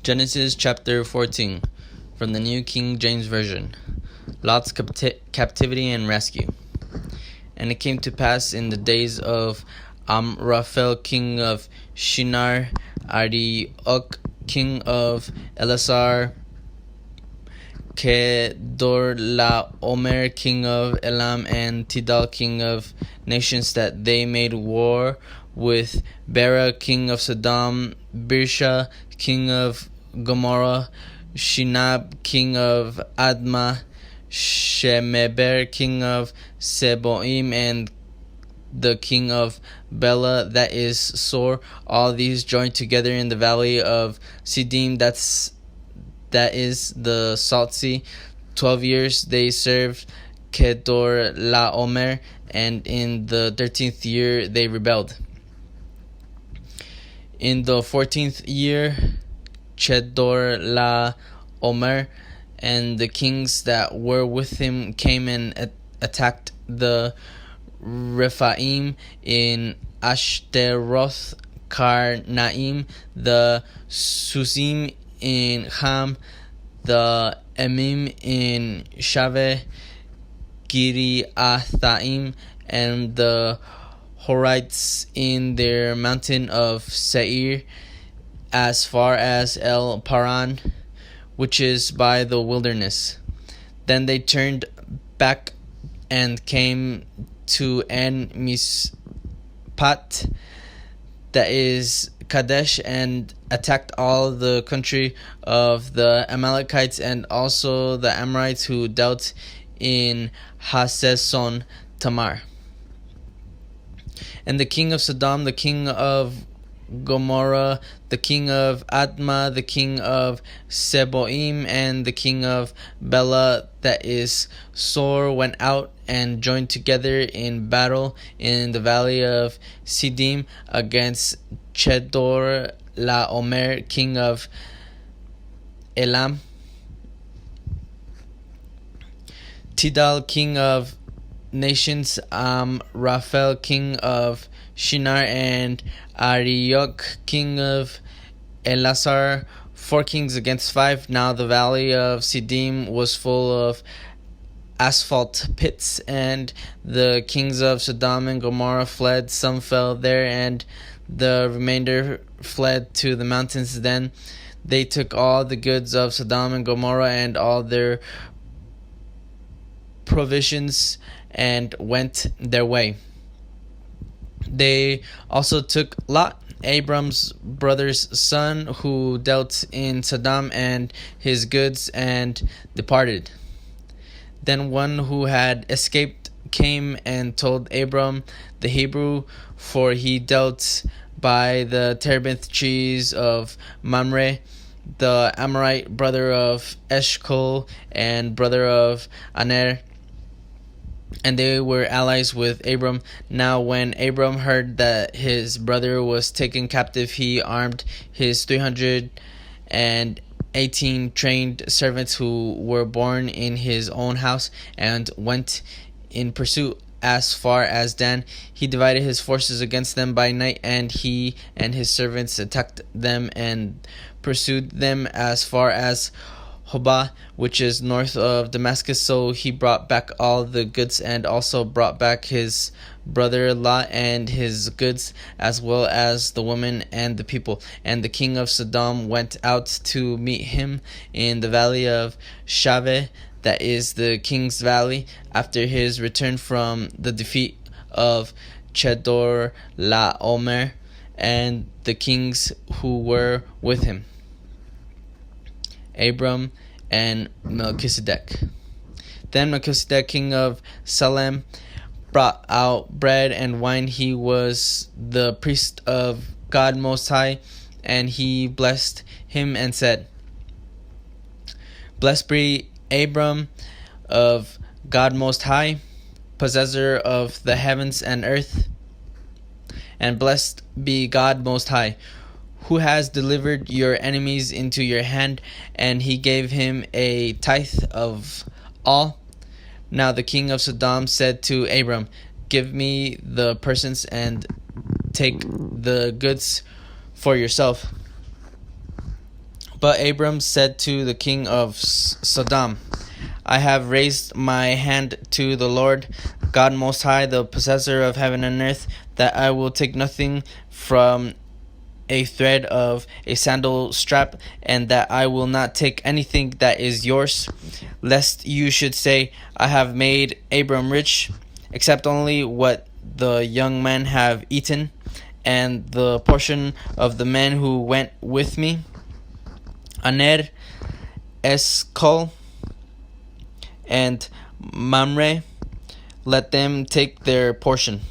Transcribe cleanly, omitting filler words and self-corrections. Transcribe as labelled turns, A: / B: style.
A: Genesis chapter 14 from the New King James Version. Lot's captivity and rescue. And it came to pass in the days of Amraphel king of Shinar, Arioch king of Elasar, Kedorlaomer king of Elam, and Tidal king of nations, that they made war with Bera king of Sodom, Birsha king of Gomorrah, Shinab king of Admah, Shemeber king of Seboim, and the king of Bela, that is Sor. All these joined together in the valley of Siddim, that is the Salt Sea. 12 years they served Kedorlaomer, and in the 13th year they rebelled. In the 14th year, Chedorlaomer and the kings that were with him came and attacked the Rephaim in Ashtaroth Karnaim, the Susim in Ham, the Emim in Shaveh Kiriathaim, and the Horites in their mountain of Seir, as far as El Paran, which is by the wilderness. Then they turned back and came to En Mispat, that is Kadesh, and attacked all the country of the Amalekites and also the Amorites who dwelt in Haseson Tamar. And the king of Sodom, the king of Gomorrah, the king of Admah, the king of Seboim, and the king of Bela, that is Sor, went out and joined together in battle in the valley of Siddim against Chedorlaomer, king of Elam, Tidal, king of nations, Amraphel, king of Shinar, and Arioch, king of Elasar, 4 kings against 5. Now the valley of Siddim was full of asphalt pits, and the kings of Sodom and Gomorrah fled. Some fell there, and the remainder fled to the mountains. Then they took all the goods of Sodom and Gomorrah and all their provisions and went their way. They also took Lot, Abram's brother's son, who dwelt in Sodom, and his goods, and departed. Then one who had escaped came and told Abram the Hebrew, for he dwelt by the terebinth trees of Mamre, the Amorite, brother of Eshcol and brother of Aner, and they were allies with Abram. Now when Abram heard that his brother was taken captive, he armed his 318 trained servants who were born in his own house, and went in pursuit as far as Dan. He divided his forces against them by night, and he and his servants attacked them and pursued them as far as Hobah, which is north of Damascus. So he brought back all the goods, and also brought back his brother Lot and his goods, as well as the women and the people. And the king of Sodom went out to meet him in the valley of Shaveh, that is the king's valley, after his return from the defeat of Chedorlaomer and the kings who were with him, Abram and Melchizedek. Then Melchizedek, king of Salem, brought out bread and wine. He was the priest of God Most High, and he blessed him and said, "Blessed be Abram of God Most High, possessor of the heavens and earth, and blessed be God Most High, who has delivered your enemies into your hand." And he gave him a tithe of all. Now the king of Sodom said to Abram, "Give me the persons and take the goods for yourself." But Abram said to the king of Sodom, I have raised my hand to the Lord, God Most High, the possessor of heaven and earth, that I will take nothing from a thread of a sandal strap, and that I will not take anything that is yours, lest you should say, I have made Abram rich, except only what the young men have eaten, and the portion of the men who went with me, Aner, Eshcol, and Mamre, let them take their portion.